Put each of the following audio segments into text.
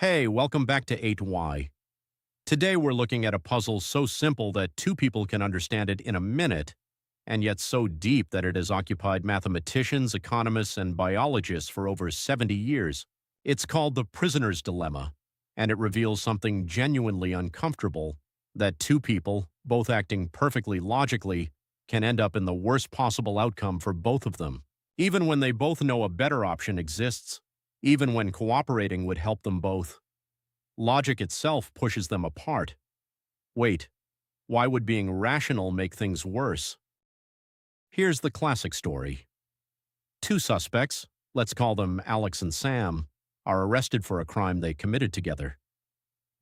Hey, welcome back to 8Y. Today we're looking at a puzzle so simple that two people can understand it in a minute, and yet so deep that it has occupied mathematicians, economists, and biologists for over 70 years. It's called the prisoner's dilemma, and it reveals something genuinely uncomfortable, that two people, both acting perfectly logically, can end up in the worst possible outcome for both of them. Even when they both know a better option exists, even when cooperating would help them both. Logic itself pushes them apart. Wait, why would being rational make things worse? Here's the classic story. Two suspects, let's call them Alex and Sam, are arrested for a crime they committed together.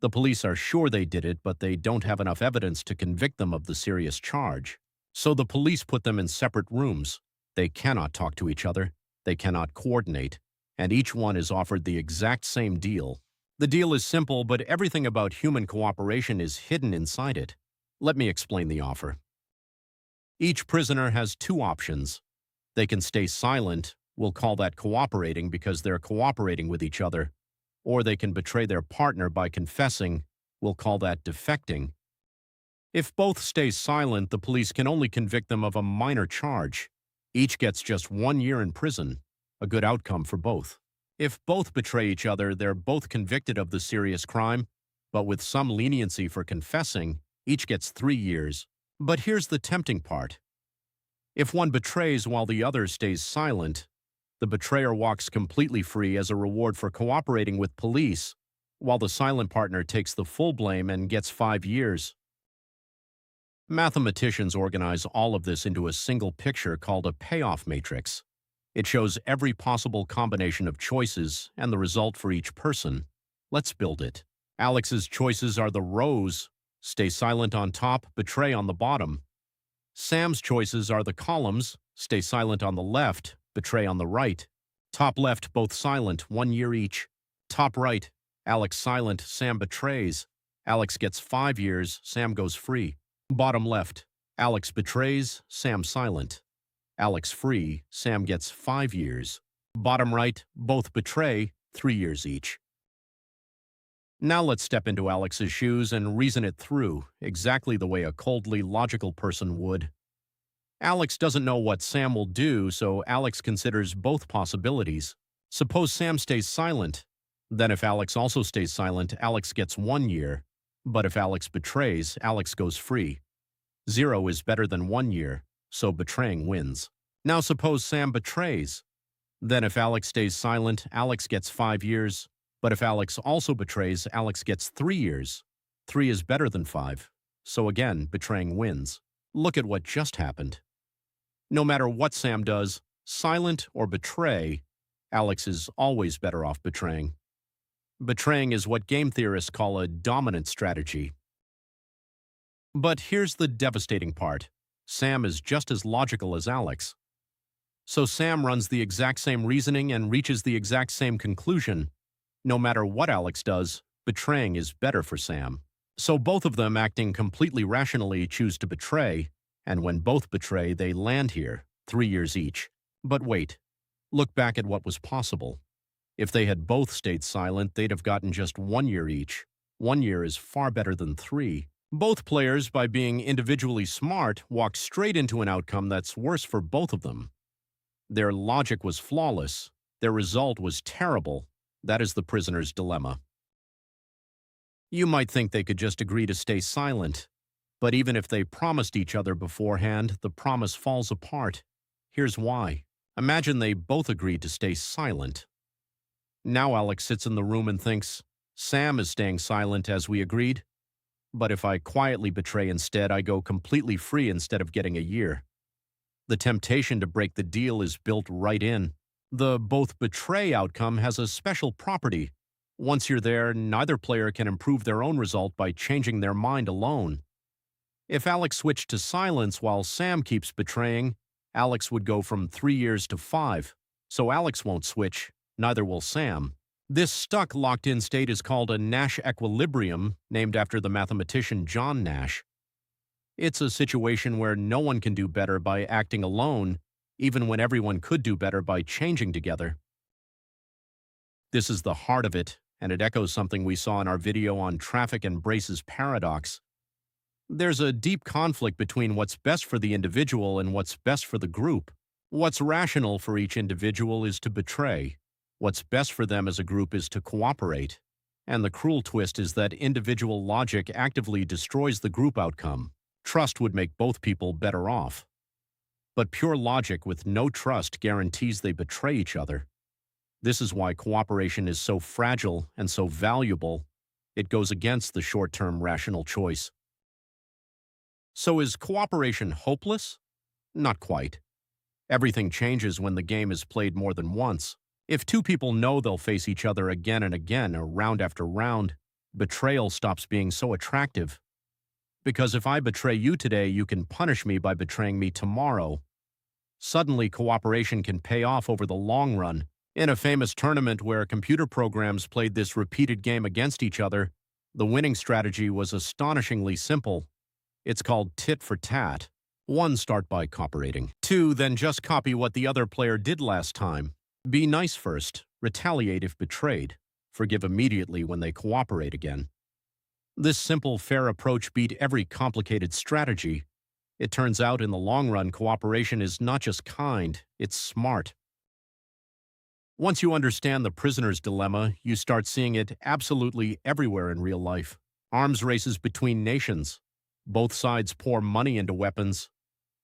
The police are sure they did it, but they don't have enough evidence to convict them of the serious charge. So the police put them in separate rooms. They cannot talk to each other, they cannot coordinate, and each one is offered the exact same deal. The deal is simple, but everything about human cooperation is hidden inside it. Let me explain the offer. Each prisoner has two options. They can stay silent, we'll call that cooperating because they're cooperating with each other, or they can betray their partner by confessing, we'll call that defecting. If both stay silent, the police can only convict them of a minor charge. Each gets just 1 year in prison, a good outcome for both. If both betray each other, they're both convicted of the serious crime, but with some leniency for confessing, each gets 3 years. But here's the tempting part. If one betrays while the other stays silent, the betrayer walks completely free as a reward for cooperating with police, while the silent partner takes the full blame and gets 5 years. Mathematicians organize all of this into a single picture called a payoff matrix. It shows every possible combination of choices and the result for each person. Let's build it. Alex's choices are the rows: stay silent on top, betray on the bottom. Sam's choices are the columns: stay silent on the left, betray on the right. Top left, both silent, 1 year each. Top right, Alex silent, Sam betrays. Alex gets 5 years, Sam goes free. Bottom left, Alex betrays, Sam silent. Alex free, Sam gets 5 years. Bottom right, both betray, 3 years each. Now let's step into Alex's shoes and reason it through, exactly the way a coldly logical person would. Alex doesn't know what Sam will do, so Alex considers both possibilities. Suppose Sam stays silent. Then if Alex also stays silent, Alex gets 1 year. But if Alex betrays, Alex goes free. 0 is better than 1 year, so betraying wins. Now suppose Sam betrays. Then if Alex stays silent, Alex gets 5 years. But if Alex also betrays, Alex gets 3 years. 3 is better than 5. So again, betraying wins. Look at what just happened. No matter what Sam does, silent or betray, Alex is always better off betraying. Betraying is what game theorists call a dominant strategy. But here's the devastating part. Sam is just as logical as Alex. So Sam runs the exact same reasoning and reaches the exact same conclusion. No matter what Alex does, betraying is better for Sam. So both of them, acting completely rationally, choose to betray, and when both betray, they land here, 3 years each. But wait, look back at what was possible. If they had both stayed silent, they'd have gotten just 1 year each. 1 year is far better than 3. Both players, by being individually smart, walked straight into an outcome that's worse for both of them. Their logic was flawless. Their result was terrible. That is the prisoner's dilemma. You might think they could just agree to stay silent, but even if they promised each other beforehand, the promise falls apart. Here's why. Imagine they both agreed to stay silent. Now Alex sits in the room and thinks, Sam is staying silent as we agreed, but if I quietly betray instead, I go completely free instead of getting a year. The temptation to break the deal is built right in. The both betray outcome has a special property. Once you're there, neither player can improve their own result by changing their mind alone. If Alex switched to silence while Sam keeps betraying, Alex would go from 3 years to 5. So Alex won't switch, neither will Sam. This stuck, locked-in state is called a Nash Equilibrium, named after the mathematician John Nash. It's a situation where no one can do better by acting alone, even when everyone could do better by changing together. This is the heart of it, and it echoes something we saw in our video on traffic and Braess's paradox. There's a deep conflict between what's best for the individual and what's best for the group. What's rational for each individual is to betray. What's best for them as a group is to cooperate. And the cruel twist is that individual logic actively destroys the group outcome. Trust would make both people better off. But pure logic with no trust guarantees they betray each other. This is why cooperation is so fragile and so valuable. It goes against the short-term rational choice. So is cooperation hopeless? Not quite. Everything changes when the game is played more than once. If two people know they'll face each other again and again, or round after round, betrayal stops being so attractive. Because if I betray you today, you can punish me by betraying me tomorrow. Suddenly, cooperation can pay off over the long run. In a famous tournament where computer programs played this repeated game against each other, the winning strategy was astonishingly simple. It's called tit for tat. 1. Start by cooperating. 2. Then just copy what the other player did last time. Be nice first, retaliate if betrayed, forgive immediately when they cooperate again. This simple, fair approach beat every complicated strategy. It turns out in the long run, cooperation is not just kind, it's smart. Once you understand the prisoner's dilemma, you start seeing it absolutely everywhere in real life. Arms races between nations. Both sides pour money into weapons.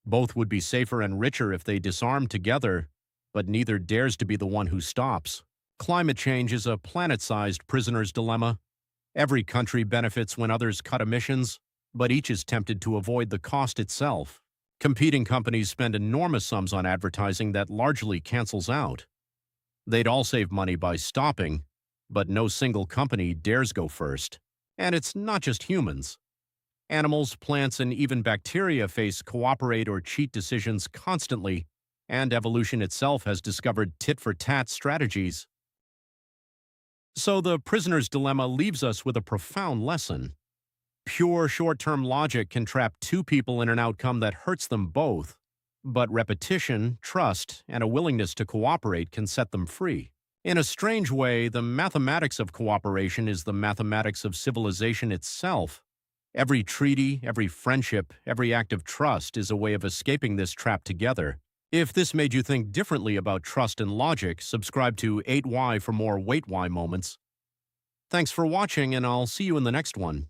Both would be safer and richer if they disarmed together, but neither dares to be the one who stops. Climate change is a planet-sized prisoner's dilemma. Every country benefits when others cut emissions, but each is tempted to avoid the cost itself. Competing companies spend enormous sums on advertising that largely cancels out. They'd all save money by stopping, but no single company dares go first. And it's not just humans. Animals, plants, and even bacteria face cooperate or cheat decisions constantly, and evolution itself has discovered tit-for-tat strategies. So the prisoner's dilemma leaves us with a profound lesson. Pure short-term logic can trap two people in an outcome that hurts them both, but repetition, trust, and a willingness to cooperate can set them free. In a strange way, the mathematics of cooperation is the mathematics of civilization itself. Every treaty, every friendship, every act of trust is a way of escaping this trap together. If this made you think differently about trust and logic, subscribe to 8Y for more Wait Why moments. Thanks for watching, and I'll see you in the next one.